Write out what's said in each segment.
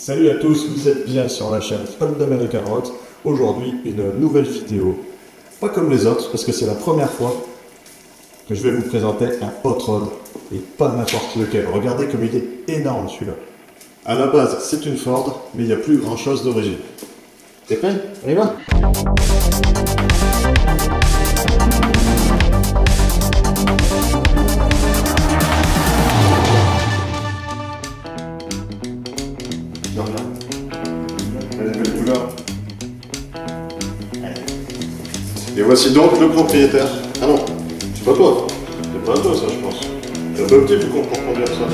Salut à tous, vous êtes bien sur la chaîne Fun d'American Road. Aujourd'hui, une nouvelle vidéo. Pas comme les autres, parce que c'est la première fois que je vais vous présenter un hot rod. Et pas n'importe lequel. Regardez comme il est énorme celui-là. À la base, c'est une Ford, mais il n'y a plus grand chose d'origine. T'es prêt? On y va? Et voici donc le propriétaire. Ah non, c'est pas toi. C'est pas toi ça, je pense. C'est un peu petit pour comprendre ça.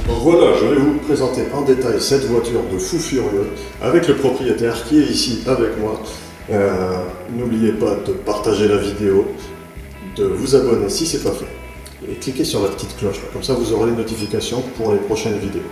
Donc voilà, je vais vous présenter en détail cette voiture de fou furieux avec le propriétaire qui est ici avec moi. N'oubliez pas de partager la vidéo, de vous abonner si c'est pas fait et cliquez sur la petite cloche, là. Comme ça vous aurez les notifications pour les prochaines vidéos.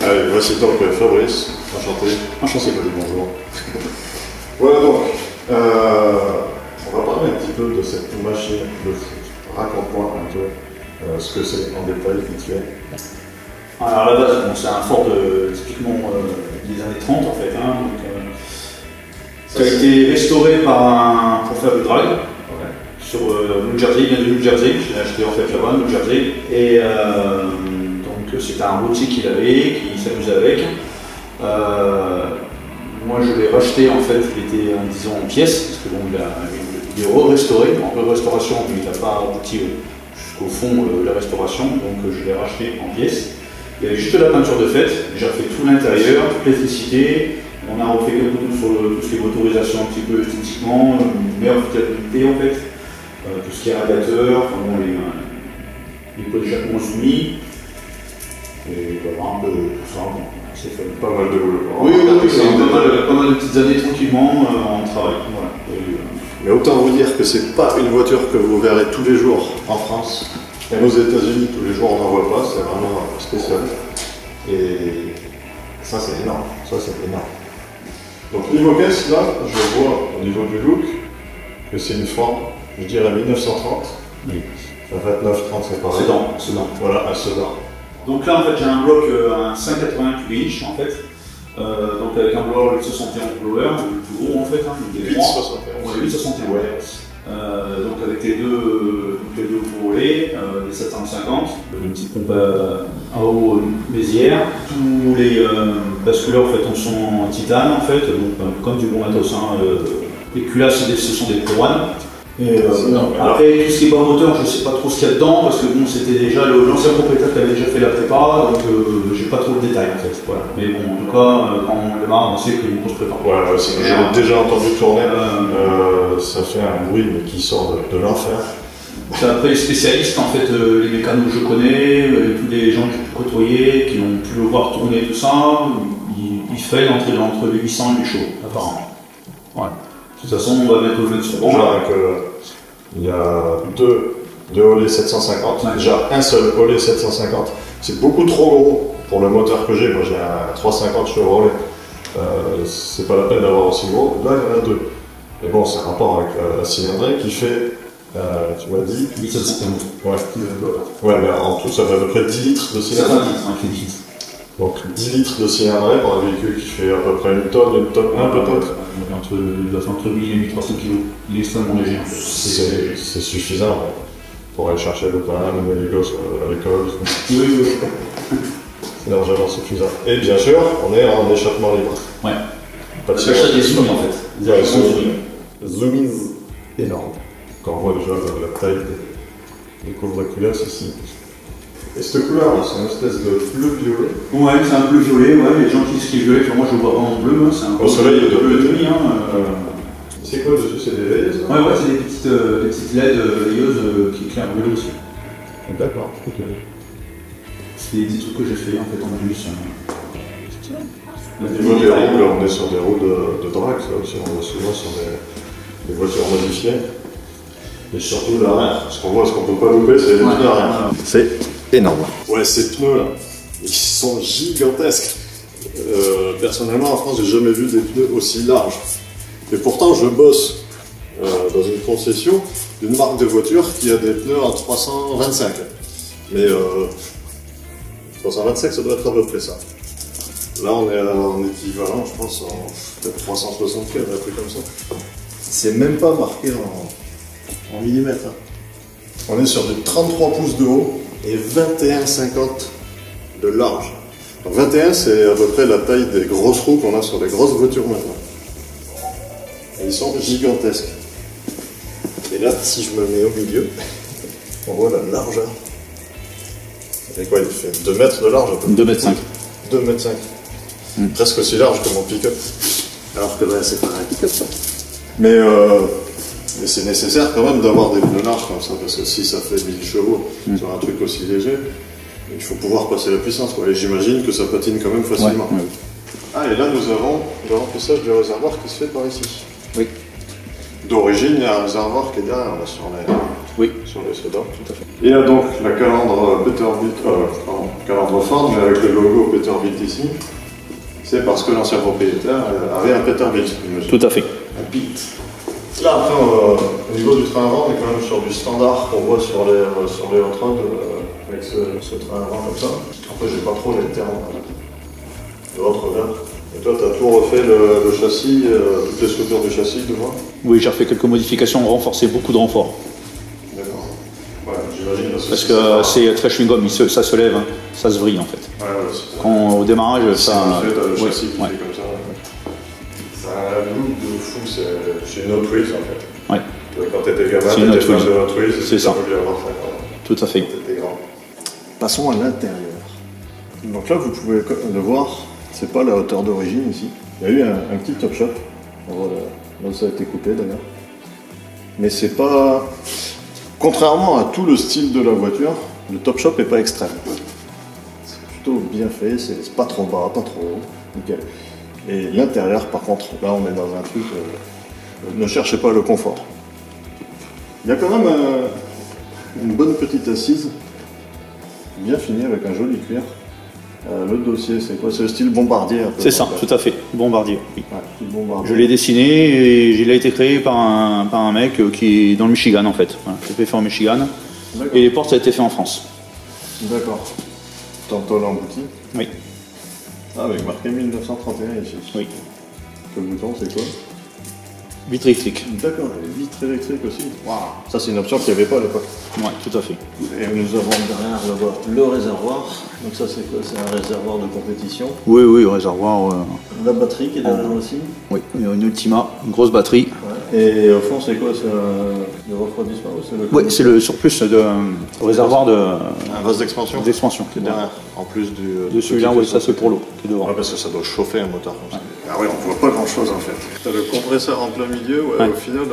Allez, voici donc Fabrice, enchanté. Enchanté, bonjour. Voilà donc, on va parler un petit peu de cette machine de foot. Raconte-moi un peu ce que c'est en détail, vite fait. Alors à la base, bon, c'est un Ford typiquement des années 30 en fait. Hein, donc, ça a été restauré pour faire du drag. Okay. Sur New Jersey, il vient de New Jersey, je l'ai acheté en fait là-bas, New Jersey. Et donc c'était un routier qu'il avait, qui s'amusait avec. Moi je l'ai racheté en fait, il était disons en pièces, parce que bon, il est restauré, en restauration, mais il n'a pas abouti jusqu'au fond de la restauration, donc je l'ai racheté en pièces. Il y avait juste la peinture de fête, j'ai refait tout l'intérieur, toute l'électricité, on a refait quelque chose sur tout ce qui est motorisation un petit peu esthétiquement, une meilleure fiabilité en fait, tout ce qui est radiateur, enfin bon, les pots d'échappement soumis, et voilà un peu tout ça. Bon. C'est pas mal de boulot. Oui, c'est pas mal de petites années tranquillement en travail. Voilà. Mais autant vous dire que c'est pas une voiture que vous verrez tous les jours en France. Et aux États-Unis, tous les jours on n'en voit pas, c'est vraiment spécial. Et ça c'est énorme, ça c'est énorme. Donc niveau caisse, là, je vois au niveau du look que c'est une Ford, je dirais 1930. Oui. Ça fait 29-30, c'est pareil. Sedan. Voilà, un sedan. Donc là en fait j'ai un bloc, un 580 cubic inch en fait, donc avec un blower 861 blower, le plus gros en fait, hein, 861. Ouais, 861, ouais. Donc avec les deux volets, les 750, une petite pompe à eau Mézières, tous les basculeurs en fait en sont en titane en fait, donc comme du bon matos, hein, les culasses ce sont des Pro One. Et après, tout ce qui est bas moteur, je ne sais pas trop ce qu'il y a dedans, parce que bon, c'était déjà l'ancien propriétaire qui avait déjà fait la prépa, donc j'ai pas trop de détails en fait. Voilà. Mais bon, en tout cas, quand on démarre, on sait qu'il y a une grosse prépa. Ouais, j'ai déjà entendu tourner, ça fait un bruit mais qui sort de l'enfer. Après, les spécialistes, en fait, les mécanos que je connais, tous les gens que j'ai côtoyés, qui ont pu le voir tourner tout ça, ils font entre les 800 et les chauds, apparemment. Ouais. De toute façon, on va mettre le sur bon. Il y a deux Olé 750, ouais. Déjà un seul Olé 750. C'est beaucoup trop gros pour le moteur que j'ai. Moi j'ai un 350 Chevrolet. C'est pas la peine d'avoir aussi gros. Là il y en a deux. Mais bon, c'est un rapport avec la cylindrée qui fait, tu m'as dit 1771. Ouais. Ouais, mais en tout ça fait à peu près 10 litres de cylindrée. Donc 10 litres de cylindrée pour un véhicule qui fait à peu près une tonne 1 peut-être. Il doit faire entre 1000 et 1300 kg. Il est extrêmement léger. C'est suffisant pour aller chercher le pain, mener les gosses à l'école. Oui. C'est largement suffisant. Et bien sûr, on est en échappement libre. Ouais. Pas de l'achat des zooms en fait. Ouais, zooming énorme. Quand on voit déjà la taille des couvre-culasses ici. Et cette couleur, c'est une espèce de bleu violet. Ouais, c'est un bleu violet, ouais, les gens qui disent qu'il est violet, moi je le vois vraiment en bleu, c'est un au soleil de bleu et demi. C'est quoi dessus? C'est des veilleuses? Ouais, c'est des petites LED veilleuses qui éclairent bleu aussi. D'accord, ok. C'est des trucs que j'ai fait en fait en plus. Au niveau des roues, on est sur des roues de drag, ça aussi, on voit souvent sur des voitures modifiées. Et surtout l'arrière, parce qu'on voit ce qu'on peut pas louper, c'est les pneus arrière. C'est énorme. Ouais, ces pneus là, ils sont gigantesques. Personnellement, en France, j'ai jamais vu des pneus aussi larges. Et pourtant, je bosse dans une concession d'une marque de voiture qui a des pneus en 325. Mais 325, ça doit être à peu près ça. Là, on est en équivalent, je pense, en peut-être 364, un truc comme ça. C'est même pas marqué en millimètres. Hein. On est sur du 33 pouces de haut et 21,50 de large. Donc 21, c'est à peu près la taille des grosses roues qu'on a sur les grosses voitures maintenant. Et ils sont gigantesques. Et là, si je me mets au milieu, on voit la largeur. Et quoi, il fait 2 mètres de large à peu près. 2 mètres 5. 2 mètres 5. Presque aussi large que mon pick-up. Alors que là, c'est pas un pick-up ça. Mais c'est nécessaire quand même d'avoir des pneus larges comme ça, parce que si ça fait 1000 chevaux sur un truc aussi léger, il faut pouvoir passer la puissance, quoi. Et j'imagine que ça patine quand même facilement. Ouais. Ah, et là nous avons le remplissage du réservoir qui se fait par ici. Oui. D'origine, il y a un réservoir qui est derrière, là, sur les sodas. Tout à fait. Il y a donc la calandre calandre Ford, mais avec le logo Peterbilt ici. C'est parce que l'ancien propriétaire avait un Peterbilt. Tout à fait. Un Pit. Là, après, au niveau du train avant, on est quand même sur du standard qu'on voit sur les hot rods, avec ce train avant comme ça. Après, j'ai pas trop les termes de votre regard. Et toi, tu as tout refait le châssis, toutes les structures du châssis devant? Oui, j'ai refait quelques modifications, renforcé beaucoup de renforts. D'accord. Ouais, j'imagine. Parce que c'est très chewing-gum, ça se lève, hein, ça se vrille en fait. Quand au démarrage, ça. Le châssis qui fait comme ça. Ça a un look de fou, c'est une Hot Wheels en fait. Ouais. Quand t'étais gamin, t'étais fan de Hot Wheels, c'est ça. voulu avoir ça. Tout à fait. Quand t'étais grand. Passons à l'intérieur. Donc là, vous pouvez le voir, c'est pas la hauteur d'origine ici. Il y a eu un petit top shop. Voilà. Là, ça a été coupé d'ailleurs. Mais c'est pas. Contrairement à tout le style de la voiture, le top shop est pas extrême. C'est plutôt bien fait, c'est pas trop bas, pas trop haut. Nickel. Et l'intérieur, par contre, là on est dans un truc, ne cherchez pas le confort. Il y a quand même une bonne petite assise, bien finie avec un joli cuir. Le dossier, c'est quoi? C'est le style bombardier un peu. C'est ça, tout à fait. Bombardier. Oui. Ouais, style bombardier. Je l'ai dessiné et il a été créé par un mec qui est dans le Michigan en fait. Voilà, c'est fait en Michigan. Et les portes, ça a été fait en France. D'accord. Tantôt embouti. Oui. Ah, avec marqué 1931 ici. Oui. Le bouton, c'est quoi? Vitre électrique. D'accord, et vitre électrique aussi. Waouh. Ça, c'est une option qu'il n'y avait pas à l'époque. Oui, tout à fait. Et nous avons derrière là-bas le réservoir. Donc ça, c'est quoi? C'est un réservoir de compétition. Oui, oui, réservoir. La batterie qui est derrière aussi. Oui, une Ultima, une grosse batterie. Ouais. Et au fond, c'est quoi? C'est le refroidissement ou c'est le... Oui, c'est le surplus de réservoir de. Un vase d'expansion. D'expansion. Qui est derrière. En plus de celui-là, oui, ça c'est pour l'eau qui est devant. Ouais, parce que ça doit chauffer un moteur comme ça. Ah oui, on voit pas grand-chose en fait. T'as le compresseur en plein milieu, ouais. Au final,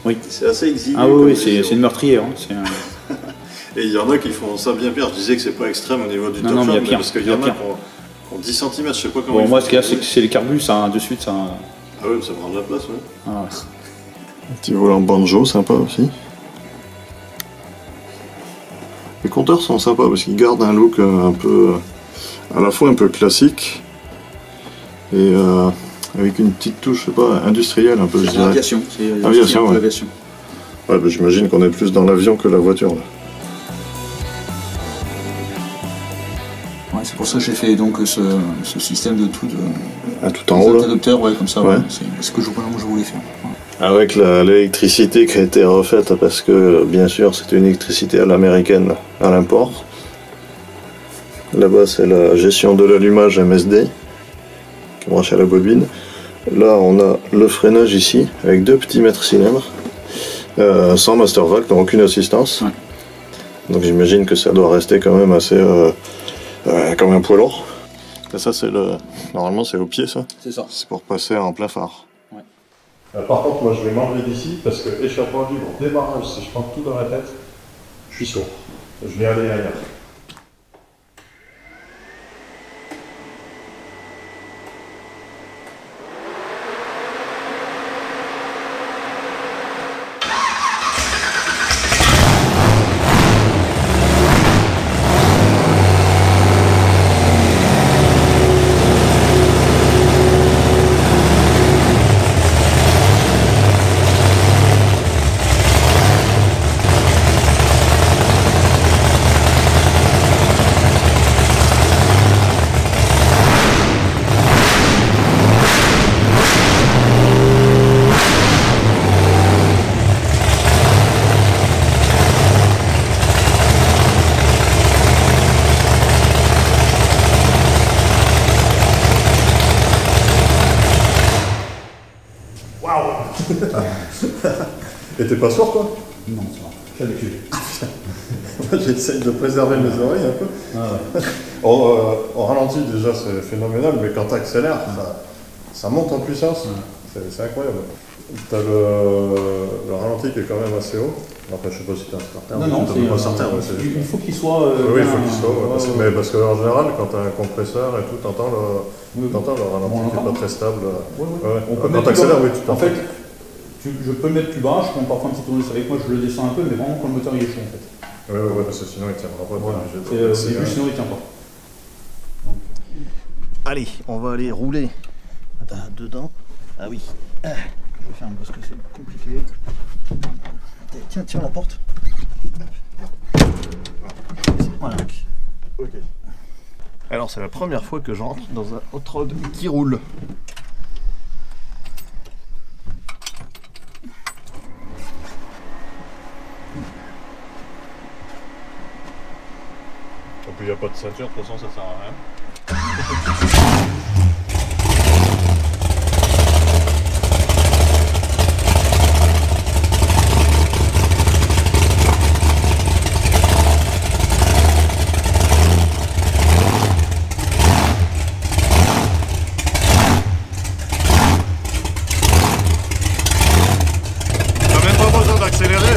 oui. C'est assez exigu. Ah oui, c'est une meurtrière. Hein. Et il y en a qui font ça bien pire. Je disais que c'est pas extrême au niveau du top shop, mais parce qu'il y en a qui ont 10 cm, je sais pas comment. Bon, moi, ce qu'il y a, c'est que c'est les carbus, ça, de suite, ça. Ah oui, ça prend de la place, ouais. Ah ouais. Un petit volant banjo, sympa aussi. Les compteurs sont sympas parce qu'ils gardent un look un peu, à la fois un peu classique et avec une petite touche, je sais pas, industrielle un peu, je dirais. Aviation, c'est aviation, ouais. Ouais, bah, j'imagine qu'on est plus dans l'avion que la voiture. Là. Ouais, c'est pour ça que j'ai fait donc ce système de tout, tout en haut, là. interrupteurs, ouais, comme ça, ouais. C'est ce que je voulais faire. Ouais. Avec l'électricité qui a été refaite, parce que bien sûr c'était une électricité à l'américaine à l'import. Là-bas c'est la gestion de l'allumage MSD qui est branché à la bobine. Là on a le freinage ici avec 2 petits mètres cylindres sans master valve, donc aucune assistance. Ouais. Donc j'imagine que ça doit rester quand même assez comme un poids lourd. Et ça c'est normalement c'est au pied ça. C'est ça. C'est pour passer en plein phare. Par contre, moi je vais m'enlever d'ici parce que échappement libre, démarrage, si je prends tout dans la tête, je suis sourd. Je vais aller ailleurs. t'es pas sourd quoi? Non, ça va. J'ai l'habitude. Moi j'essaye de préserver mes oreilles un peu. Ah ouais. Au ralenti déjà c'est phénoménal, mais quand t'accélères, ça monte en puissance. C'est incroyable. T'as le ralenti qui est quand même assez haut. Après je sais pas si t'as un starter. Non, c'est pas starter. Il faut qu'il soit. Oui, il faut qu'il soit. Mais parce qu'en général, quand t'as un compresseur et tout, t'entends le ralenti qui est pas très stable. Quand t'accélères, oui, tu t'entends. En fait, je peux le mettre plus bas, je prends parfois un petit tournevis avec moi, je le descends un peu, mais vraiment quand le moteur il est chaud en fait. Oui, parce que sinon il tiendra pas. Voilà. Sinon il tient pas. Donc, allez, on va aller rouler. Attends, dedans. Ah oui. Je vais faire parce que c'est compliqué. Tiens la porte. Voilà. Ok. Alors c'est la première fois que j'entre dans un hot rod qui roule. Et puis il n'y a pas de ceinture, de toute façon ça sert à rien. T'as même pas besoin d'accélérer.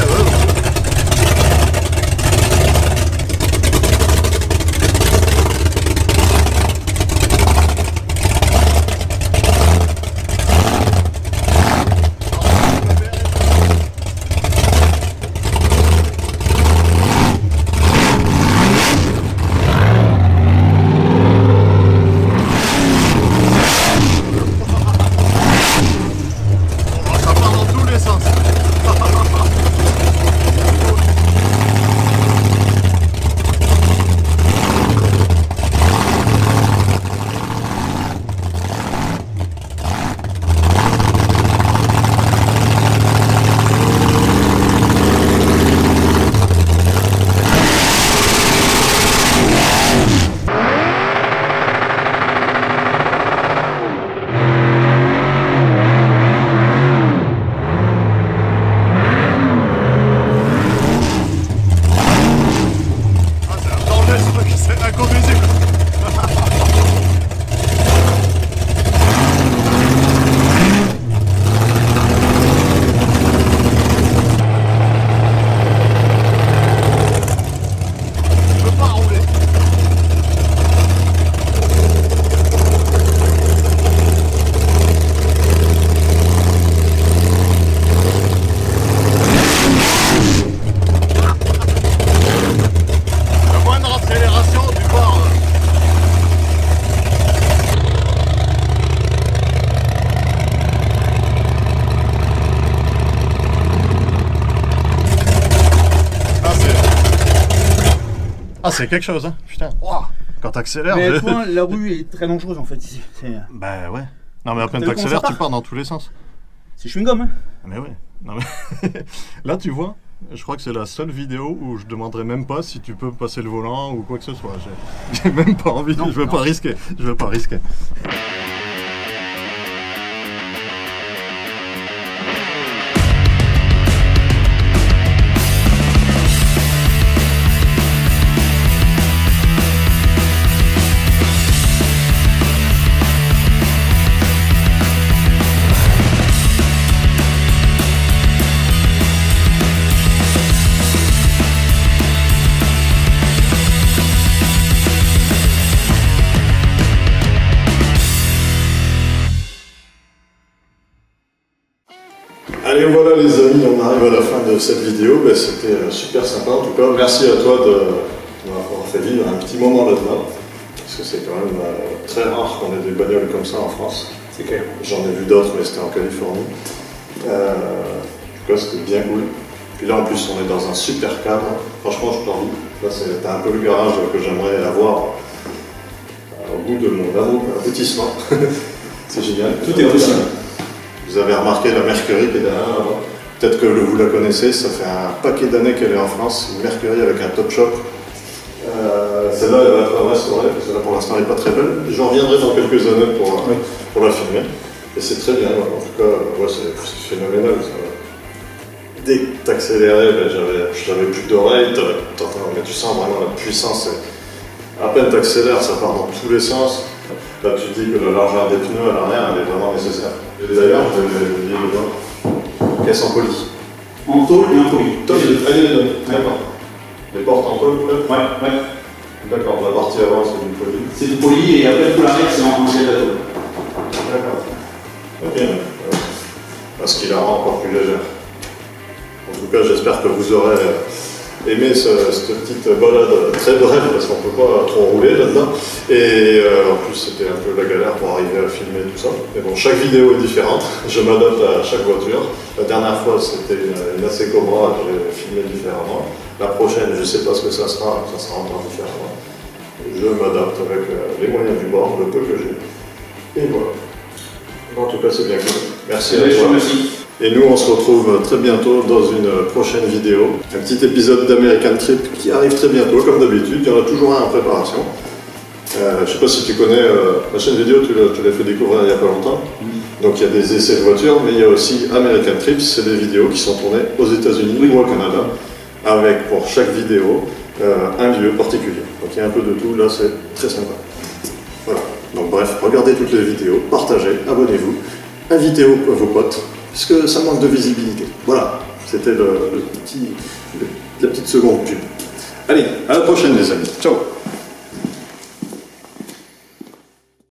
C'est inconduisible. Je veux pas rouler. La moindre accélération, tu vois. Ah, c'est quelque chose, hein. Putain. Wow. Quand t'accélères. Mais toi, la rue est très dangereuse en fait ici. Bah ouais. Non, mais à peine t'accélères, tu pars dans tous les sens. C'est chewing-gum, hein. Mais ouais. Non, mais là, tu vois, je crois que c'est la seule vidéo où je demanderai même pas si tu peux me passer le volant ou quoi que ce soit. J'ai même pas envie, je veux pas risquer. Je veux pas risquer. Allez, voilà les amis, on arrive à la fin de cette vidéo. Ben, c'était super sympa en tout cas. Merci à toi de m'avoir fait vivre un petit moment là-dedans. Parce que c'est quand même très rare qu'on ait des bagnoles comme ça en France. c'est clair. J'en ai vu d'autres, mais c'était en Californie. En tout cas, c'était bien cool. Puis là, en plus, on est dans un super cadre. Franchement, je t'en dis. Là, c'est un peu le garage que j'aimerais avoir au bout de mon aboutissement. C'est génial. Tout est possible. Vous avez remarqué la Mercury qui est derrière là-bas. Peut-être que vous la connaissez, ça fait un paquet d'années qu'elle est en France. Une Mercury avec un top shop. Celle-là, elle va être restaurée, parce que là pour l'instant elle n'est pas très belle. J'en reviendrai dans quelques années pour la filmer. Et c'est très bien, en tout cas, ouais, c'est phénoménal. Ça. dès que t'accélérais, ben, j'avais plus d'oreilles, mais tu sens vraiment la puissance. À peine t'accélères, ça part dans tous les sens. Là, tu te dis que la largeur des pneus à l'arrière, elle est vraiment nécessaire. Et d'ailleurs, je vais dire dedans, caisse en poly. En tôle et en poly. Allez, les deux. D'accord. Les portes en tôle, peut-être? Ouais. D'accord, la partie avant, c'est du poly. C'est du poly et après tout l'arrière, c'est en gel à tôle. D'accord. Ok. Parce qu'il la rend encore plus légère. En tout cas, j'espère que vous aurez aimé cette petite balade très brève, parce qu'on ne peut pas trop rouler là-dedans. Et en plus, c'était un peu la galère pour arriver à filmer tout ça. Mais bon, chaque vidéo est différente. Je m'adapte à chaque voiture. La dernière fois, c'était une AC Cobra, j'ai filmé différemment. La prochaine, je ne sais pas ce que ça sera encore différemment. Je m'adapte avec les moyens du bord, le peu que j'ai. Et voilà. En tout cas, c'est bien cool. Merci à toi. Merci. Et nous, on se retrouve très bientôt dans une prochaine vidéo. Un petit épisode d'American Trip qui arrive très bientôt, comme d'habitude. Il y en a toujours un en préparation. Je ne sais pas si tu connais la chaîne vidéo, tu l'as fait découvrir il n'y a pas longtemps. Donc il y a des essais de voitures, mais il y a aussi American Trips, c'est des vidéos qui sont tournées aux États-Unis ou au Canada, avec pour chaque vidéo un lieu particulier. Donc il y a un peu de tout, là c'est très sympa. Voilà. Donc bref, regardez toutes les vidéos, partagez, abonnez-vous, invitez vos potes, puisque ça manque de visibilité. Voilà, c'était la petite seconde pub. Allez, à la prochaine les amis. Ciao.